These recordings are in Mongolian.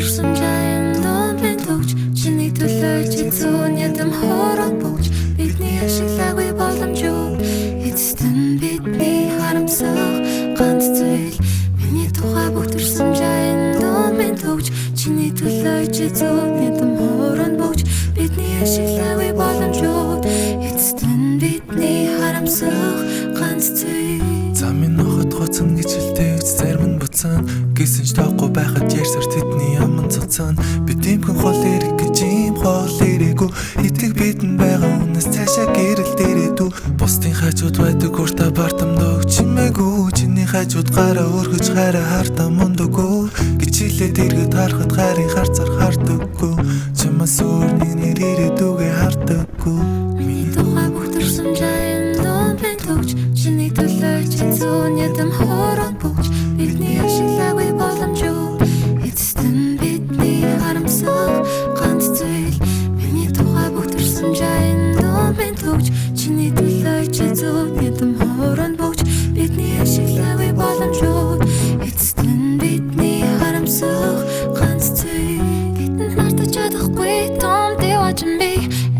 бүтэрсэн жайн дунд минь төгч чиний төлөө чи зүүн ядам хорон бөгч бидний ашиглаагүй боломжууд эцэст нь бидний харамсах ганц зүйл миний тухай бүтэрсэн жайн дунд минь төгч чиний төлөө чи зүүн ядам хорон бөгч бидний ашиглаагүй боломжууд эцэст нь бидний харамсах ганц зүйл. За минь нохот гоцсон гэж хэлдэг зарим нь буцаан гисэн ч тоохгүй байхад ярьсаар тэдний аман цуцаан би тиймхэн хол эрэг гэж юм хол эрэгүү итэг бидэн байгаа үнэс цаашаа гэрэл дээрээдүү бусдын хажууд байдаг урта бартамдаг чимээгүй чиний хажууд гараа өргөж хараа хартаа мундаггүй гэж хэлээд эргэд харахад гарын харцар хардаггүй чамаас өөр нэг нэр ирээдүгээ хардаггүй миний тухай бүтэрсэн жайн дунд минь төгч чиний төлөө чи зүүн ядам хорон бөгч бидний ашиглаагүй боломжууд эцэст нь бидний харамсах ганц зүйл миний тухай бүтэрсэн жайн дунд минь төгч чиний төлөө чи зүүн ядам хорон бөгч бидний ашиглаагүй боломжууд эцэст нь бидний харамсах ганц зүйл. Гэтэн хартаж чадахгүй том дэважин би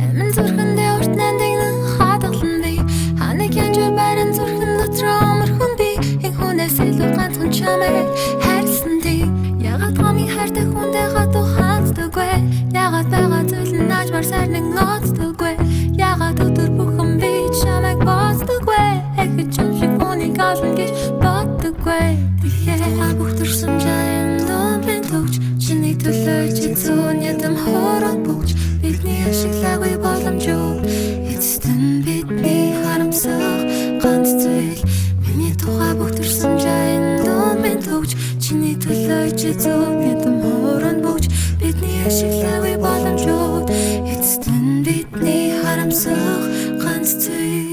эмэн зүрхэндээ урт нандин хадгалан би ханыг янж баран зүрхэн дотроо амархан би энэ хүнээс илүү ганцхан чамайг хайрлсан тий ягаад гомын хайртай хүндээ хатуу ханддаггүй ягаад байгаа зүйл нь ажмар сарныг ноцдаггүй ягаад өдөр бүхэн би чамайг боцдаггүй эхэж чамшиг хүнийг олно гэж боддаггүй тэгэхээр бүтэрсэн жайн дунд минь төгч чиний төлөө чи зүүн ядам хорон бөгч бидний ашиглаагүй боломжууд эцэст нь бидний харамсах ганц зүйл миний тухай бүтэрсэн жайн дунд минь төгч чиний төлөө чи зүүн ядам хорон бөгч бидний ашиглаагүй боломжууд эцэст нь бидний харамсах ганц зүйл.